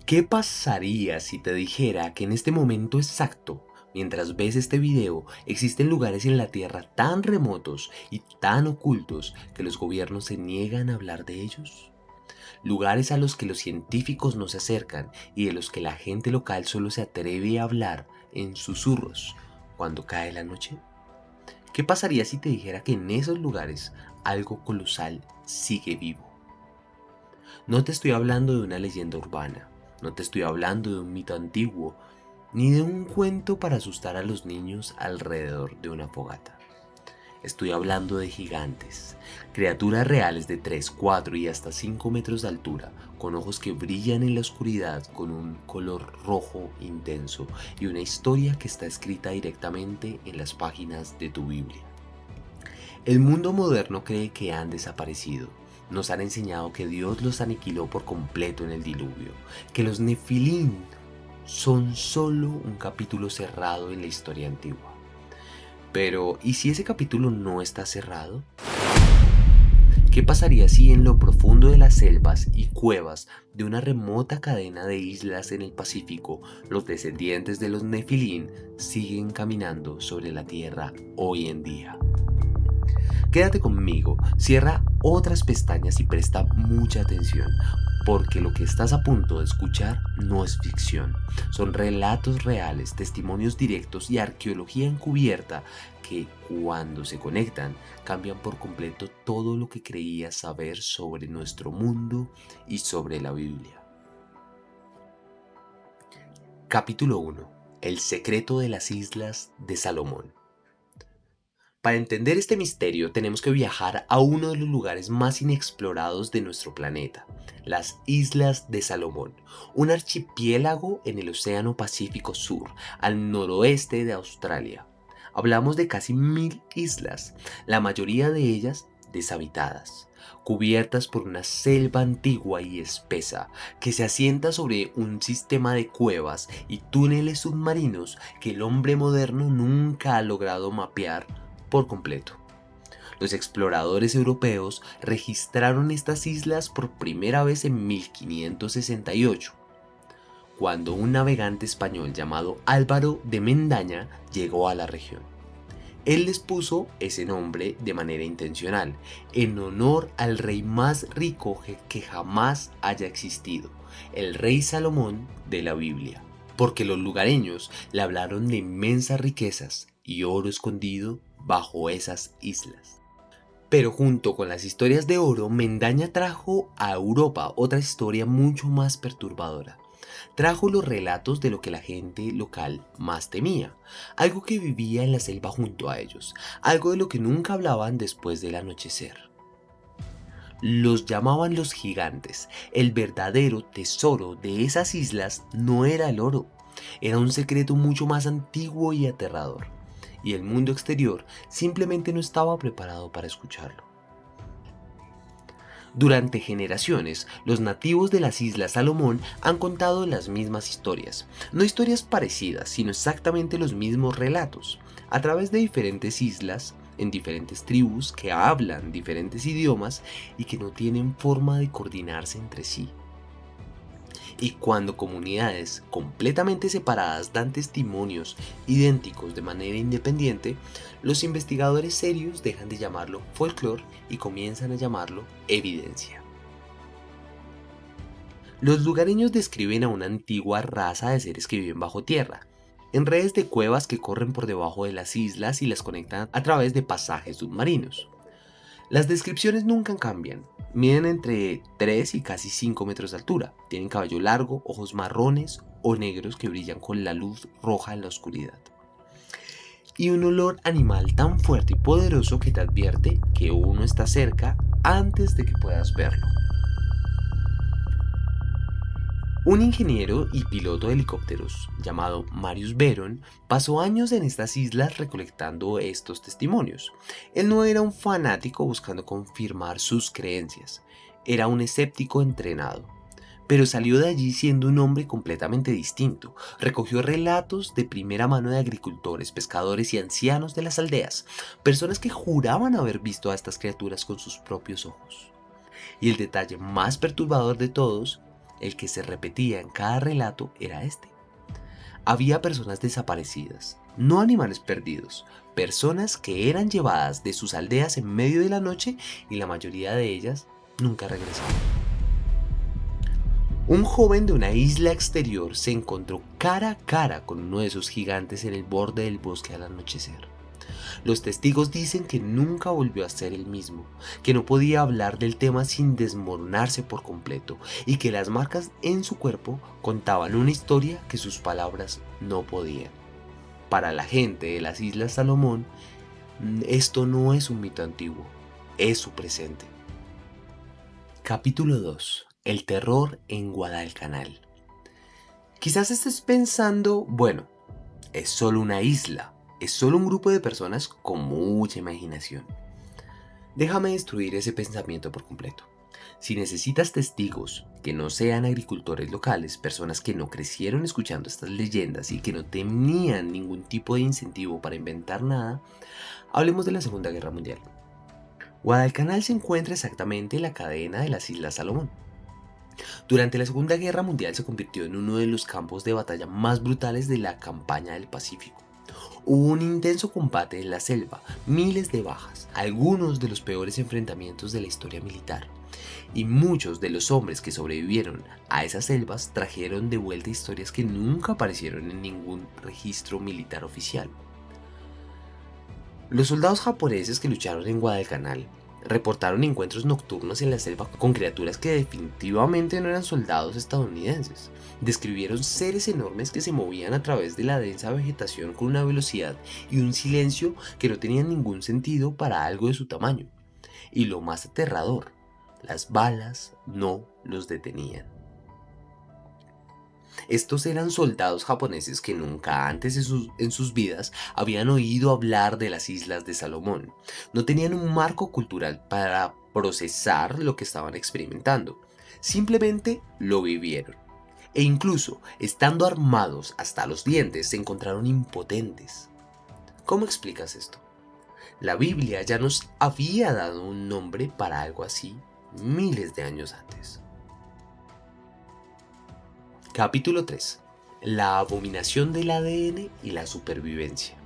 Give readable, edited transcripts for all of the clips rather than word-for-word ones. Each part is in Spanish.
¿Qué pasaría si te dijera que en este momento exacto, mientras ves este video, existen lugares en la Tierra tan remotos y tan ocultos que los gobiernos se niegan a hablar de ellos? Lugares a los que los científicos no se acercan y de los que la gente local solo se atreve a hablar en susurros cuando cae la noche. ¿Qué pasaría si te dijera que en esos lugares algo colosal sigue vivo? No te estoy hablando de una leyenda urbana, no te estoy hablando de un mito antiguo, ni de un cuento para asustar a los niños alrededor de una fogata. Estoy hablando de gigantes, criaturas reales de 3, 4 y hasta 5 metros de altura, con ojos que brillan en la oscuridad con un color rojo intenso y una historia que está escrita directamente en las páginas de tu Biblia. El mundo moderno cree que han desaparecido. Nos han enseñado que Dios los aniquiló por completo en el diluvio, que los Nefilín son solo un capítulo cerrado en la historia antigua. Pero, ¿y si ese capítulo no está cerrado? ¿Qué pasaría si en lo profundo de las selvas y cuevas de una remota cadena de islas en el Pacífico, los descendientes de los Nefilín siguen caminando sobre la tierra hoy en día? Quédate conmigo, cierra otras pestañas y presta mucha atención, porque lo que estás a punto de escuchar no es ficción, son relatos reales, testimonios directos y arqueología encubierta que, cuando se conectan, cambian por completo todo lo que creías saber sobre nuestro mundo y sobre la Biblia. Capítulo 1. El secreto de las Islas de Salomón. Para entender este misterio tenemos que viajar a uno de los lugares más inexplorados de nuestro planeta, las Islas de Salomón, un archipiélago en el Océano Pacífico Sur, al noroeste de Australia. Hablamos de casi 1000 islas, la mayoría de ellas deshabitadas, cubiertas por una selva antigua y espesa que se asienta sobre un sistema de cuevas y túneles submarinos que el hombre moderno nunca ha logrado mapear por completo. Los exploradores europeos registraron estas islas por primera vez en 1568, cuando un navegante español llamado Álvaro de Mendaña llegó a la región. Él les puso ese nombre de manera intencional, en honor al rey más rico que jamás haya existido, el rey Salomón de la Biblia, porque los lugareños le hablaron de inmensas riquezas y oro escondido bajo esas islas. Pero junto con las historias de oro, Mendaña trajo a Europa otra historia mucho más perturbadora. Trajo los relatos de lo que la gente local más temía, algo que vivía en la selva junto a ellos, algo de lo que nunca hablaban después del anochecer. Los llamaban los gigantes. El verdadero tesoro de esas islas no era el oro, era un secreto mucho más antiguo y aterrador, y el mundo exterior simplemente no estaba preparado para escucharlo. Durante generaciones, los nativos de las Islas Salomón han contado las mismas historias, no historias parecidas, sino exactamente los mismos relatos, a través de diferentes islas, en diferentes tribus que hablan diferentes idiomas y que no tienen forma de coordinarse entre sí. Y cuando comunidades completamente separadas dan testimonios idénticos de manera independiente, los investigadores serios dejan de llamarlo folclore y comienzan a llamarlo evidencia. Los lugareños describen a una antigua raza de seres que viven bajo tierra, en redes de cuevas que corren por debajo de las islas y las conectan a través de pasajes submarinos. Las descripciones nunca cambian, miden entre 3 y casi 5 metros de altura, tienen cabello largo, ojos marrones o negros que brillan con la luz roja en la oscuridad, y un olor animal tan fuerte y poderoso que te advierte que uno está cerca antes de que puedas verlo. Un ingeniero y piloto de helicópteros llamado Marius Veron pasó años en estas islas recolectando estos testimonios. Él no era un fanático buscando confirmar sus creencias, era un escéptico entrenado. Pero salió de allí siendo un hombre completamente distinto. Recogió relatos de primera mano de agricultores, pescadores y ancianos de las aldeas, personas que juraban haber visto a estas criaturas con sus propios ojos. Y el detalle más perturbador de todos El que se repetía en cada relato era este. Había personas desaparecidas, no animales perdidos, personas que eran llevadas de sus aldeas en medio de la noche y la mayoría de ellas nunca regresaron. Un joven de una isla exterior se encontró cara a cara con uno de esos gigantes en el borde del bosque al anochecer. Los testigos dicen que nunca volvió a ser el mismo, que no podía hablar del tema sin desmoronarse por completo y que las marcas en su cuerpo contaban una historia que sus palabras no podían. Para la gente de las Islas Salomón, esto no es un mito antiguo, es su presente. Capítulo 2. El terror en Guadalcanal. Quizás estés pensando, bueno, es solo una isla, es solo un grupo de personas con mucha imaginación. Déjame destruir ese pensamiento por completo. Si necesitas testigos que no sean agricultores locales, personas que no crecieron escuchando estas leyendas y que no tenían ningún tipo de incentivo para inventar nada, hablemos de la Segunda Guerra Mundial. Guadalcanal se encuentra exactamente en la cadena de las Islas Salomón. Durante la Segunda Guerra Mundial se convirtió en uno de los campos de batalla más brutales de la campaña del Pacífico. Hubo un intenso combate en la selva, miles de bajas, algunos de los peores enfrentamientos de la historia militar. Y muchos de los hombres que sobrevivieron a esas selvas trajeron de vuelta historias que nunca aparecieron en ningún registro militar oficial. Los soldados japoneses que lucharon en Guadalcanal reportaron encuentros nocturnos en la selva con criaturas que definitivamente no eran soldados estadounidenses. Describieron seres enormes que se movían a través de la densa vegetación con una velocidad y un silencio que no tenían ningún sentido para algo de su tamaño. Y lo más aterrador, las balas no los detenían. Estos eran soldados japoneses que nunca antes en sus vidas habían oído hablar de las Islas de Salomón. No tenían un marco cultural para procesar lo que estaban experimentando. Simplemente lo vivieron. E incluso, estando armados hasta los dientes, se encontraron impotentes. ¿Cómo explicas esto? La Biblia ya nos había dado un nombre para algo así miles de años antes. Capítulo 3. La abominación del ADN y la supervivencia.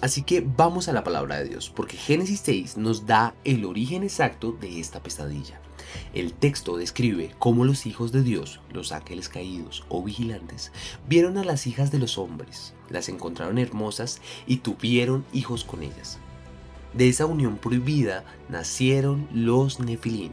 Así que vamos a la palabra de Dios, porque Génesis 6 nos da el origen exacto de esta pesadilla. El texto describe cómo los hijos de Dios, los ángeles caídos o vigilantes, vieron a las hijas de los hombres, las encontraron hermosas y tuvieron hijos con ellas. De esa unión prohibida nacieron los Nefilim.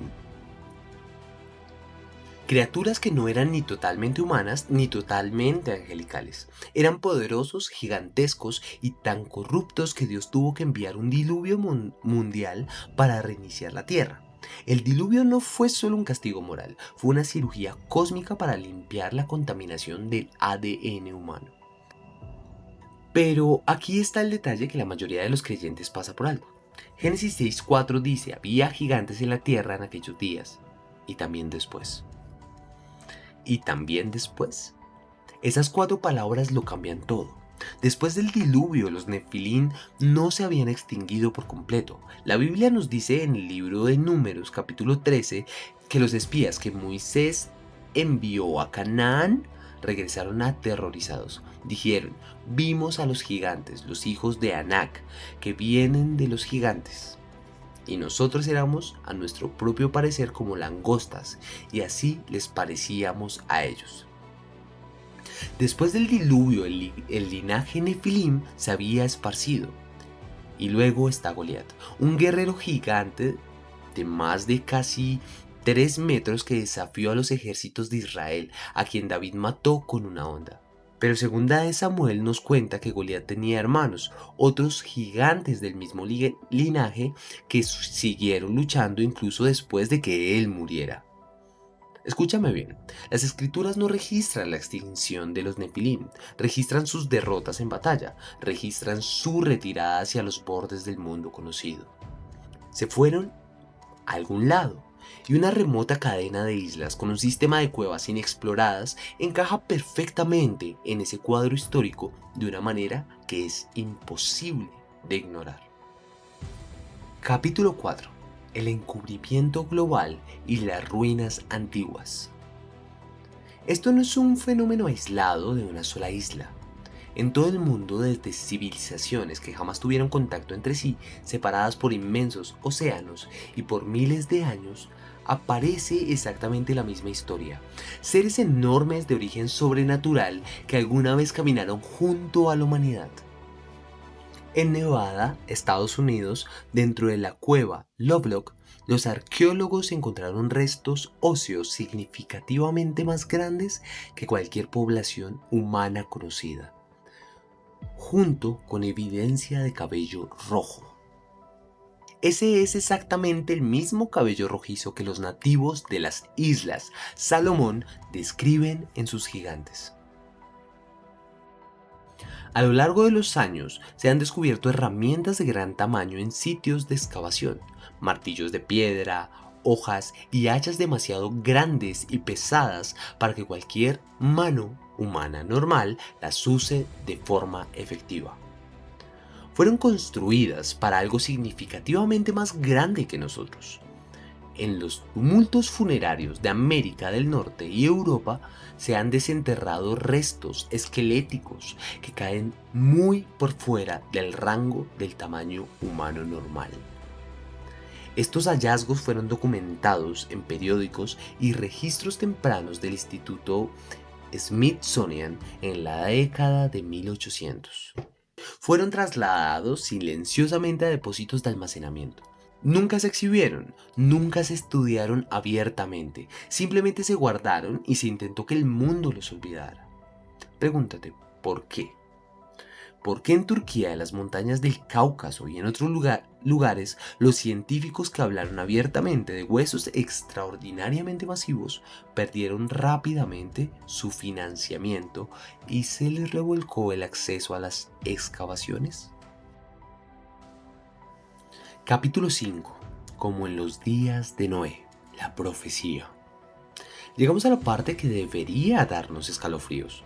Criaturas que no eran ni totalmente humanas ni totalmente angelicales. Eran poderosos, gigantescos y tan corruptos que Dios tuvo que enviar un diluvio mundial para reiniciar la tierra. El diluvio no fue solo un castigo moral, fue una cirugía cósmica para limpiar la contaminación del ADN humano. Pero aquí está el detalle que la mayoría de los creyentes pasa por alto. Génesis 6:4 dice, había gigantes en la tierra en aquellos días y también después. Y también después. Esas 4 palabras lo cambian todo. Después del diluvio, los Nefilim no se habían extinguido por completo. La Biblia nos dice en el libro de Números, capítulo 13, que los espías que Moisés envió a Canaán regresaron aterrorizados. Dijeron, vimos a los gigantes, los hijos de Anac, que vienen de los gigantes. Y nosotros éramos, a nuestro propio parecer, como langostas, y así les parecíamos a ellos. Después del diluvio, el linaje Nefilim se había esparcido. Y luego está Goliat, un guerrero gigante de más de casi 3 metros que desafió a los ejércitos de Israel, a quien David mató con una honda. Pero segunda de Samuel nos cuenta que Goliat tenía hermanos, otros gigantes del mismo linaje que siguieron luchando incluso después de que él muriera. Escúchame bien, las escrituras no registran la extinción de los Nefilim, registran sus derrotas en batalla, registran su retirada hacia los bordes del mundo conocido. Se fueron a algún lado, y una remota cadena de islas con un sistema de cuevas inexploradas encaja perfectamente en ese cuadro histórico de una manera que es imposible de ignorar. Capítulo 4. El encubrimiento global y las ruinas antiguas. Esto no es un fenómeno aislado de una sola isla. En todo el mundo, desde civilizaciones que jamás tuvieron contacto entre sí, separadas por inmensos océanos y por miles de años, aparece exactamente la misma historia. Seres enormes de origen sobrenatural que alguna vez caminaron junto a la humanidad. En Nevada, Estados Unidos, dentro de la cueva Lovelock, los arqueólogos encontraron restos óseos significativamente más grandes que cualquier población humana conocida, junto con evidencia de cabello rojo. Ese es exactamente el mismo cabello rojizo que los nativos de las islas Salomón describen en sus gigantes. A lo largo de los años se han descubierto herramientas de gran tamaño en sitios de excavación, martillos de piedra, hojas y hachas demasiado grandes y pesadas para que cualquier mano humana normal las use de forma efectiva. Fueron construidas para algo significativamente más grande que nosotros. En los tumultos funerarios de América del Norte y Europa se han desenterrado restos esqueléticos que caen muy por fuera del rango del tamaño humano normal. Estos hallazgos fueron documentados en periódicos y registros tempranos del Instituto Smithsonian en la década de 1800. Fueron trasladados silenciosamente a depósitos de almacenamiento. Nunca se exhibieron, nunca se estudiaron abiertamente, simplemente se guardaron y se intentó que el mundo los olvidara. Pregúntate, ¿por qué? ¿Por qué en Turquía, en las montañas del Cáucaso y en otros lugares, los científicos que hablaron abiertamente de huesos extraordinariamente masivos perdieron rápidamente su financiamiento y se les revolcó el acceso a las excavaciones? Capítulo 5. Como en los días de Noé, la profecía. Llegamos a la parte que debería darnos escalofríos.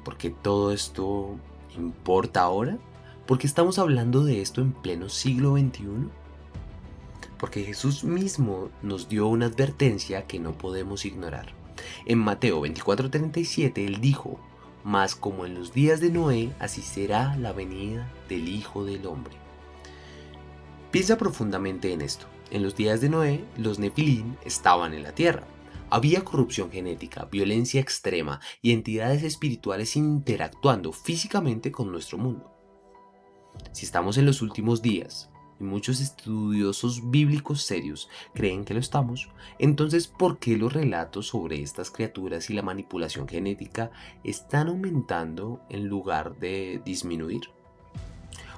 ¿Por qué todo esto importa ahora? ¿Por qué estamos hablando de esto en pleno siglo XXI? Porque Jesús mismo nos dio una advertencia que no podemos ignorar. En Mateo 24:37 Él dijo: «Mas como en los días de Noé, así será la venida del Hijo del Hombre». Piensa profundamente en esto. En los días de Noé, los Nefilim estaban en la tierra. Había corrupción genética, violencia extrema y entidades espirituales interactuando físicamente con nuestro mundo. Si estamos en los últimos días, y muchos estudiosos bíblicos serios creen que lo estamos, entonces ¿por qué los relatos sobre estas criaturas y la manipulación genética están aumentando en lugar de disminuir?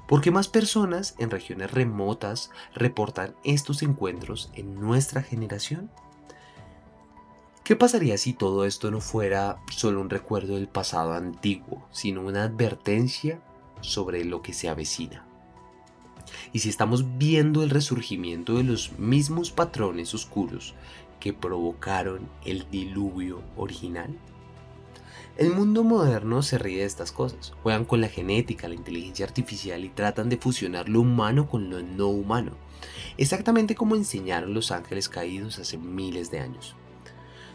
¿Por qué más personas en regiones remotas reportan estos encuentros en nuestra generación? ¿Qué pasaría si todo esto no fuera solo un recuerdo del pasado antiguo, sino una advertencia sobre lo que se avecina? Y si estamos viendo el resurgimiento de los mismos patrones oscuros que provocaron el diluvio original. El mundo moderno se ríe de estas cosas, juegan con la genética, la inteligencia artificial y tratan de fusionar lo humano con lo no humano, exactamente como enseñaron los ángeles caídos hace miles de años.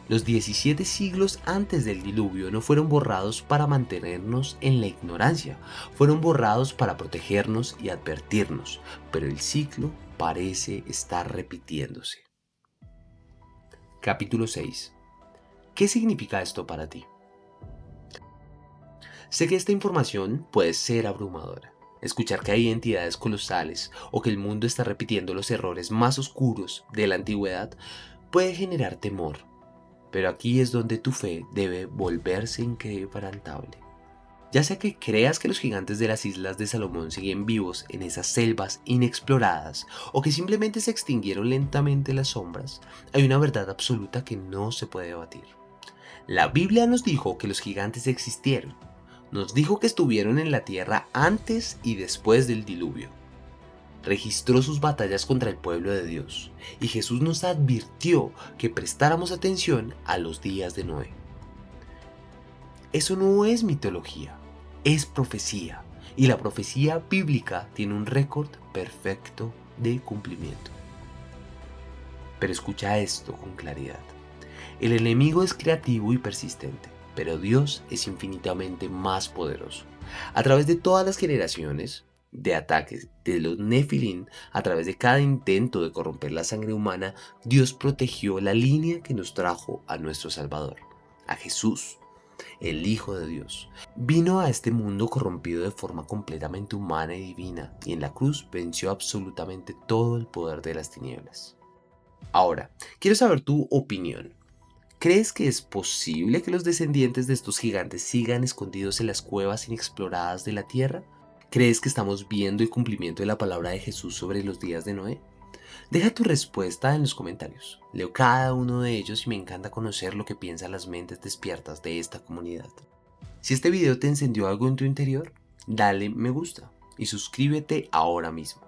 Los 17 siglos antes del diluvio no fueron borrados para mantenernos en la ignorancia, fueron borrados para protegernos y advertirnos, pero el ciclo parece estar repitiéndose. Capítulo 6. ¿Qué significa esto para ti? Sé que esta información puede ser abrumadora. Escuchar que hay entidades colosales o que el mundo está repitiendo los errores más oscuros de la antigüedad puede generar temor. Pero aquí es donde tu fe debe volverse inquebrantable. Ya sea que creas que los gigantes de las islas de Salomón siguen vivos en esas selvas inexploradas o que simplemente se extinguieron lentamente en las sombras, hay una verdad absoluta que no se puede debatir. La Biblia nos dijo que los gigantes existieron. Nos dijo que estuvieron en la tierra antes y después del diluvio. Registró sus batallas contra el pueblo de Dios, y Jesús nos advirtió que prestáramos atención a los días de Noé. Eso no es mitología, es profecía, y la profecía bíblica tiene un récord perfecto de cumplimiento. Pero escucha esto con claridad. El enemigo es creativo y persistente, pero Dios es infinitamente más poderoso. A través de todas las generaciones de ataques de los Nefilim, a través de cada intento de corromper la sangre humana, Dios protegió la línea que nos trajo a nuestro Salvador, a Jesús, el Hijo de Dios. Vino a este mundo corrompido de forma completamente humana y divina, y en la cruz venció absolutamente todo el poder de las tinieblas. Ahora, quiero saber tu opinión. ¿Crees que es posible que los descendientes de estos gigantes sigan escondidos en las cuevas inexploradas de la tierra? ¿Crees que estamos viendo el cumplimiento de la palabra de Jesús sobre los días de Noé? Deja tu respuesta en los comentarios. Leo cada uno de ellos y me encanta conocer lo que piensan las mentes despiertas de esta comunidad. Si este video te encendió algo en tu interior, dale me gusta y suscríbete ahora mismo.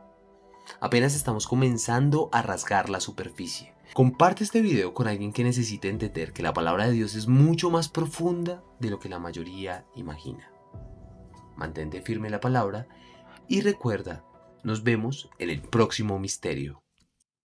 Apenas estamos comenzando a rasgar la superficie. Comparte este video con alguien que necesite entender que la palabra de Dios es mucho más profunda de lo que la mayoría imagina. Mantente firme en la palabra y recuerda, nos vemos en el próximo misterio.